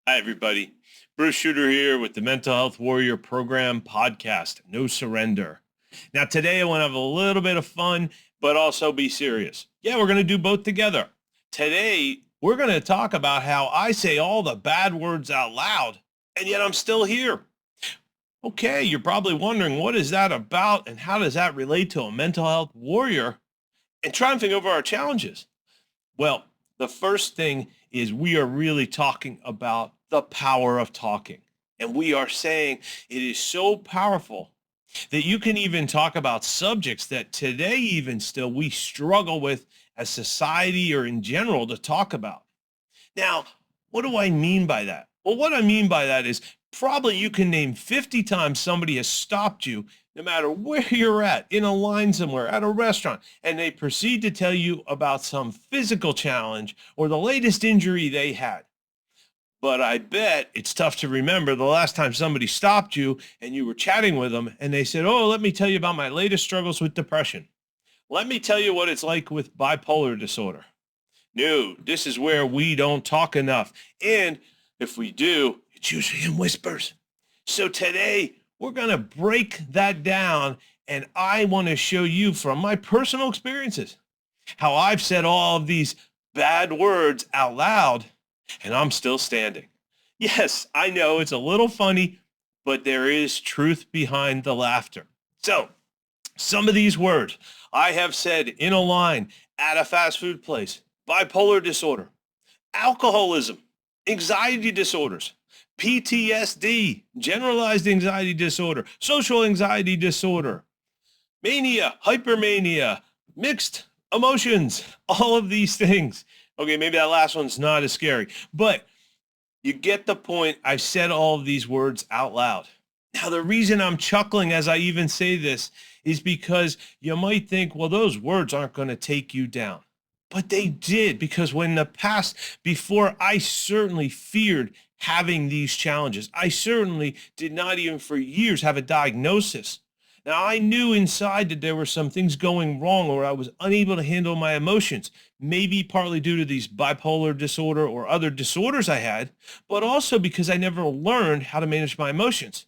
Hi, everybody. Bruce Shooter here with the Mental Health Warrior Program podcast, No Surrender. Now, today I want to have a little bit of fun, but also be serious. Yeah, we're going to do both together. Today, we're going to talk about how I say all the bad words out loud, and yet I'm still here. Okay, you're probably wondering, what is that about, and how does that relate to a mental health warrior and triumphing over our challenges? Well, the first thing is we are really talking about the power of talking. And we are saying it is so powerful that you can even talk about subjects that today, even still, we struggle with as society or in general to talk about. Now, what do I mean by that? Well, what I mean by that is probably you can name 50 times somebody has stopped you, no matter where you're at, in a line somewhere, at a restaurant, and they proceed to tell you about some physical challenge or the latest injury they had. But I bet it's tough to remember the last time somebody stopped you and you were chatting with them and they said, "Oh, let me tell you about my latest struggles with depression. Let me tell you what it's like with bipolar disorder." No, this is where we don't talk enough. And if we do, it's usually in whispers. So today, we're going to break that down. And I want to show you from my personal experiences how I've said all of these bad words out loud and I'm still standing. Yes, I know it's a little funny, but there is truth behind the laughter. So, some of these words I have said in a line at a fast food place: bipolar disorder, alcoholism, anxiety disorders, PTSD, generalized anxiety disorder, social anxiety disorder, mania, hypermania, mixed emotions, all of these things. Okay, maybe that last one's not as scary, but you get the point. I've said all of these words out loud. Now, the reason I'm chuckling as I even say this is because you might think, well, those words aren't going to take you down. But they did, because when the past, before I certainly feared having these challenges, I certainly did not even for years have a diagnosis. Now, I knew inside that there were some things going wrong or I was unable to handle my emotions, maybe partly due to these bipolar disorder or other disorders I had, but also because I never learned how to manage my emotions.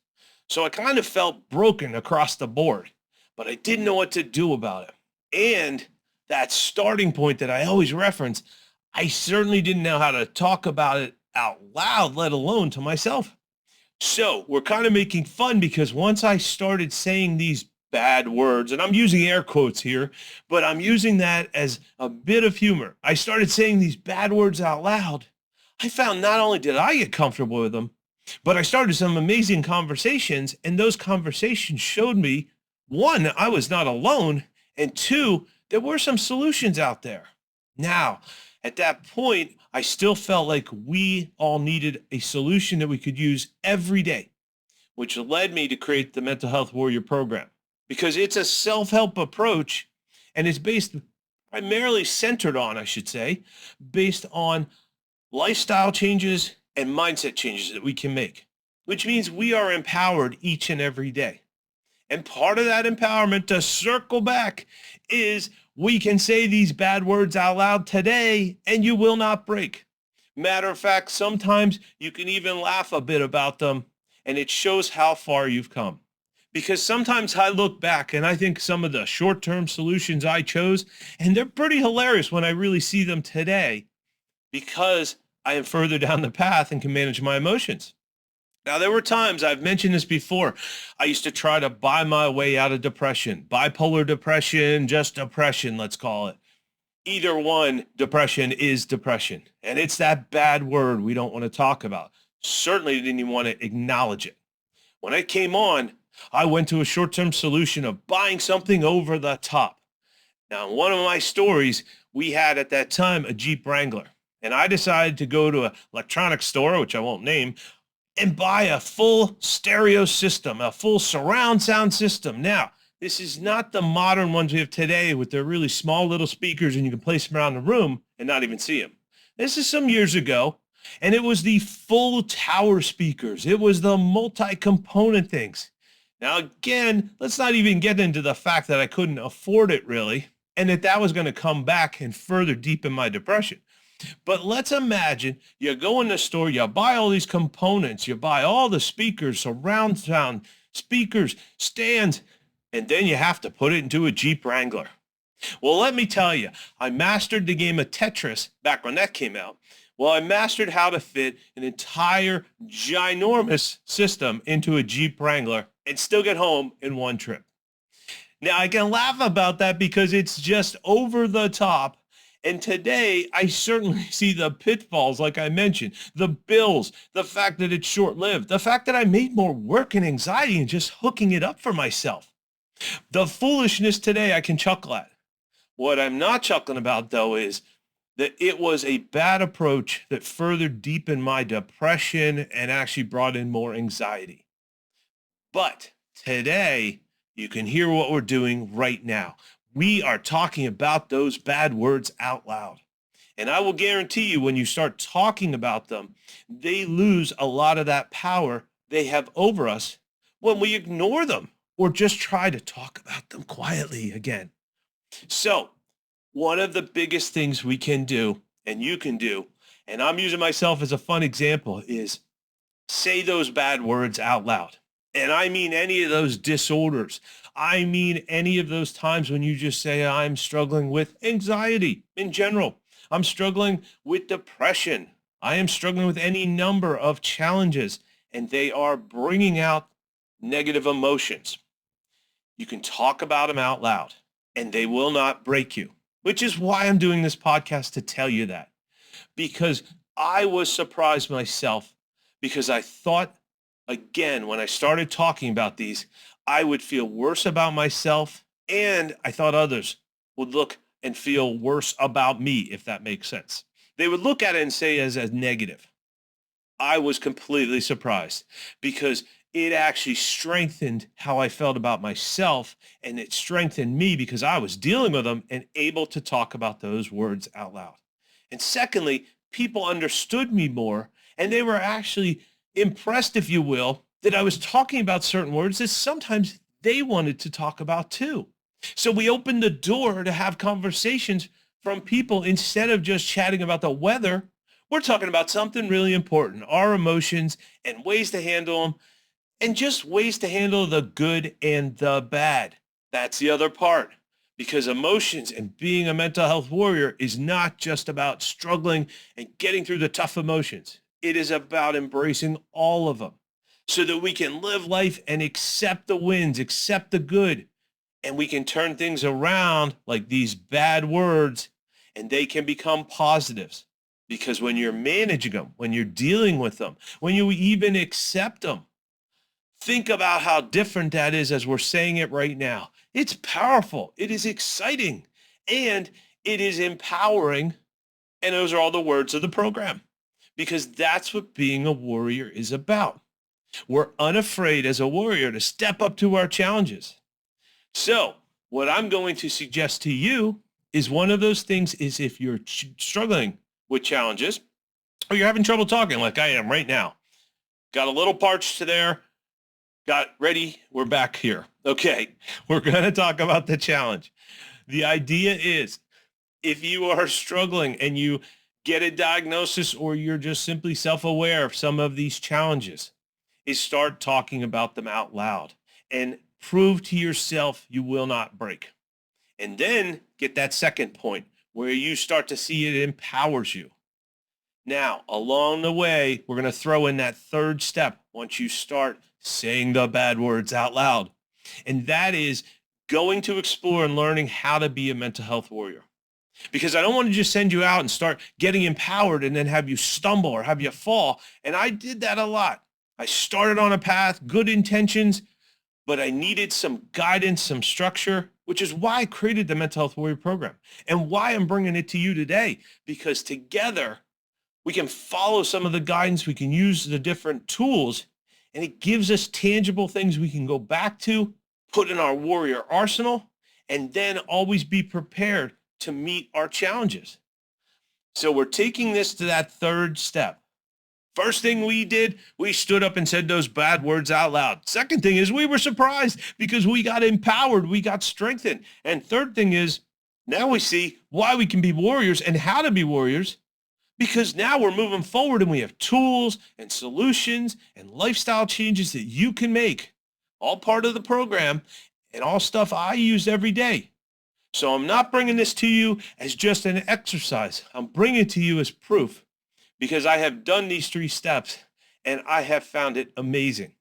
So I kind of felt broken across the board, but I didn't know what to do about it. And that starting point that I always reference, I certainly didn't know how to talk about it out loud, let alone to myself. So we're kind of making fun because once I started saying these bad words, and I'm using air quotes here, but I'm using that as a bit of humor. I started saying these bad words out loud. I found not only did I get comfortable with them, but I started some amazing conversations, and those conversations showed me, one, I was not alone, and two, there were some solutions out there. Now, at that point, I still felt like we all needed a solution that we could use every day, which led me to create the Mental Health Warrior Program, because it's a self-help approach and it's based primarily centered on, I should say, based on lifestyle changes and mindset changes that we can make, which means we are empowered each and every day. And part of that empowerment, to circle back, is we can say these bad words out loud today and you will not break. Matter of fact, sometimes you can even laugh a bit about them and it shows how far you've come. Because sometimes I look back and I think some of the short-term solutions I chose, and they're pretty hilarious when I really see them today, because I am further down the path and can manage my emotions. Now, there were times, I've mentioned this before, I used to try to buy my way out of depression, bipolar depression, just depression, let's call it. Either one, depression is depression. And it's that bad word we don't want to talk about. Certainly didn't even want to acknowledge it. When I came on, I went to a short-term solution of buying something over the top. Now, in one of my stories, we had at that time a Jeep Wrangler. And I decided to go to an electronics store, which I won't name, and buy a full stereo system, a full surround sound system. Now, this is not the modern ones we have today with their really small little speakers and you can place them around the room and not even see them. This is some years ago, and it was the full tower speakers. It was the multi-component things. Now, again, let's not even get into the fact that I couldn't afford it really, and that was going to come back and further deepen my depression. But let's imagine you go in the store, you buy all these components, you buy all the speakers, surround sound, speakers, stands, and then you have to put it into a Jeep Wrangler. Well, let me tell you, I mastered the game of Tetris back when that came out. Well, I mastered how to fit an entire ginormous system into a Jeep Wrangler and still get home in one trip. Now, I can laugh about that because it's just over the top. And today, I certainly see the pitfalls, like I mentioned, the bills, the fact that it's short-lived, the fact that I made more work and anxiety and just hooking it up for myself. The foolishness today I can chuckle at. What I'm not chuckling about, though, is that it was a bad approach that further deepened my depression and actually brought in more anxiety. But today, you can hear what we're doing right now. We are talking about those bad words out loud. And I will guarantee you, when you start talking about them, they lose a lot of that power they have over us when we ignore them or just try to talk about them quietly again. So one of the biggest things we can do, and you can do, and I'm using myself as a fun example, is say those bad words out loud. And I mean any of those disorders. I mean any of those times when you just say, I'm struggling with anxiety in general. I'm struggling with depression. I am struggling with any number of challenges, and they are bringing out negative emotions. You can talk about them out loud, and they will not break you, which is why I'm doing this podcast, to tell you that. Because I was surprised myself, because I thought, again, when I started talking about these, I would feel worse about myself, and I thought others would look and feel worse about me, if that makes sense. They would look at it and say as a negative. I was completely surprised because it actually strengthened how I felt about myself, and it strengthened me because I was dealing with them and able to talk about those words out loud. And secondly, people understood me more, and they were actually impressed, if you will, that I was talking about certain words that sometimes they wanted to talk about too. So we opened the door to have conversations from people. Instead of just chatting about the weather, we're talking about something really important, our emotions and ways to handle them, and just ways to handle the good and the bad. That's the other part, because emotions and being a mental health warrior is not just about struggling and getting through the tough emotions. It is about embracing all of them so that we can live life and accept the wins, accept the good, and we can turn things around like these bad words, and they can become positives. Because when you're managing them, when you're dealing with them, when you even accept them, think about how different that is as we're saying it right now. It's powerful. It is exciting. And it is empowering. And those are all the words of the program. Because that's what being a warrior is about. We're unafraid as a warrior to step up to our challenges. So what I'm going to suggest to you is one of those things is if you're struggling with challenges or you're having trouble talking like I am right now, got a little parched there, got ready, we're back here. Okay, we're going to talk about the challenge. The idea is if you are struggling and you get a diagnosis or you're just simply self-aware of some of these challenges, is start talking about them out loud and prove to yourself you will not break. And then get that second point where you start to see it empowers you. Now, along the way, we're going to throw in that third step once you start saying the bad words out loud. And that is going to explore and learning how to be a mental health warrior. Because I don't want to just send you out and start getting empowered and then have you stumble or have you fall. And I did that a lot. I started on a path, good intentions, but I needed some guidance, some structure, which is why I created the Mental Health Warrior Program and why I'm bringing it to you today, because together we can follow some of the guidance, we can use the different tools, and it gives us tangible things we can go back to, put in our warrior arsenal, and then always be prepared to meet our challenges. So we're taking this to that third step. First thing we did, we stood up and said those bad words out loud. Second thing is we were surprised because we got empowered, we got strengthened. And third thing is now we see why we can be warriors and how to be warriors because now we're moving forward and we have tools and solutions and lifestyle changes that you can make, all part of the program and all stuff I use every day. So I'm not bringing this to you as just an exercise. I'm bringing it to you as proof because I have done these 3 steps and I have found it amazing.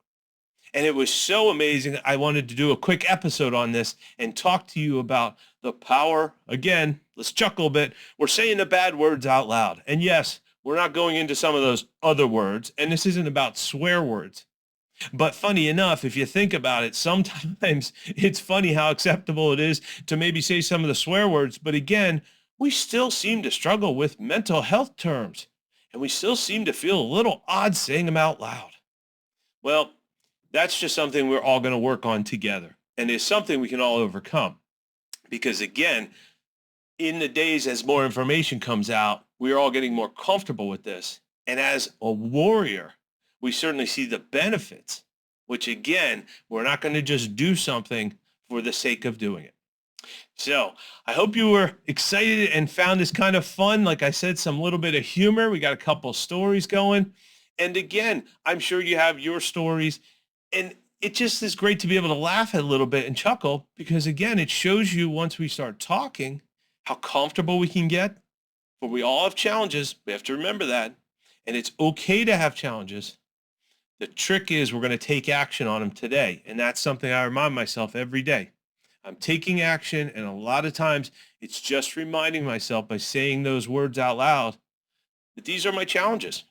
And it was so amazing, I wanted to do a quick episode on this and talk to you about the power. Again, let's chuckle a bit. We're saying the bad words out loud. And yes, we're not going into some of those other words. And this isn't about swear words. But funny enough, if you think about it, sometimes it's funny how acceptable it is to maybe say some of the swear words. But again, we still seem to struggle with mental health terms. And we still seem to feel a little odd saying them out loud. Well, that's just something we're all going to work on together. And it's something we can all overcome. Because again, in the days as more information comes out, we're all getting more comfortable with this. And as a warrior, we certainly see the benefits, which again, we're not going to just do something for the sake of doing it. So I hope you were excited and found this kind of fun. Like I said, some little bit of humor. We got a couple stories going. And again, I'm sure you have your stories. And it just is great to be able to laugh a little bit and chuckle because, again, it shows you once we start talking how comfortable we can get. For we all have challenges. We have to remember that. And it's okay to have challenges. The trick is we're going to take action on them today. And that's something I remind myself every day. I'm taking action. And a lot of times it's just reminding myself by saying those words out loud that these are my challenges.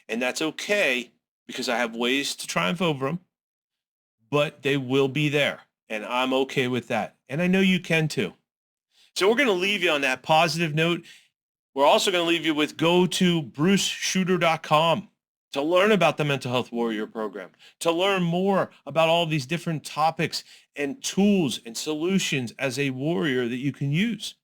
And that's okay because I have ways to triumph over them. But they will be there, and I'm okay with that. And I know you can too. So we're going to leave you on that positive note. We're also going to leave you with go to bruceshooter.com to learn about the Mental Health Warrior program, to learn more about all these different topics and tools and solutions as a warrior that you can use.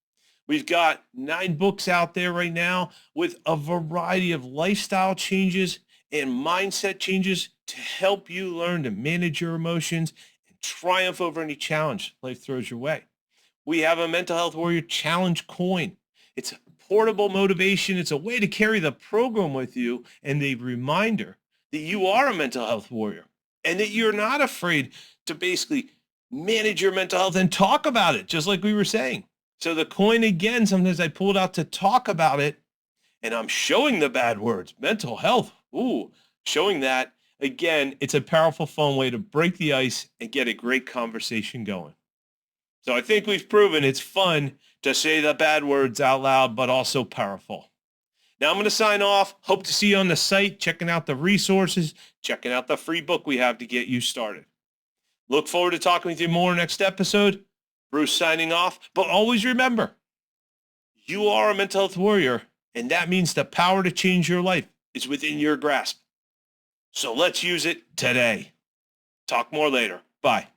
We've got 9 books out there right now with a variety of lifestyle changes and mindset changes to help you learn to manage your emotions and triumph over any challenge life throws your way. We have a Mental Health Warrior Challenge coin. It's a portable motivation. It's a way to carry the program with you and the reminder that you are a mental health warrior and that you're not afraid to basically manage your mental health and talk about it, just like we were saying. So the coin, again, sometimes I pull it out to talk about it and I'm showing the bad words, mental health. Ooh, showing that. Again, it's a powerful, fun way to break the ice and get a great conversation going. So I think we've proven it's fun to say the bad words out loud, but also powerful. Now I'm going to sign off. Hope to see you on the site, checking out the resources, checking out the free book we have to get you started. Look forward to talking with you more next episode. Bruce signing off. But always remember, you are a mental health warrior, and that means the power to change your life is within your grasp. So let's use it today. Talk more later. Bye.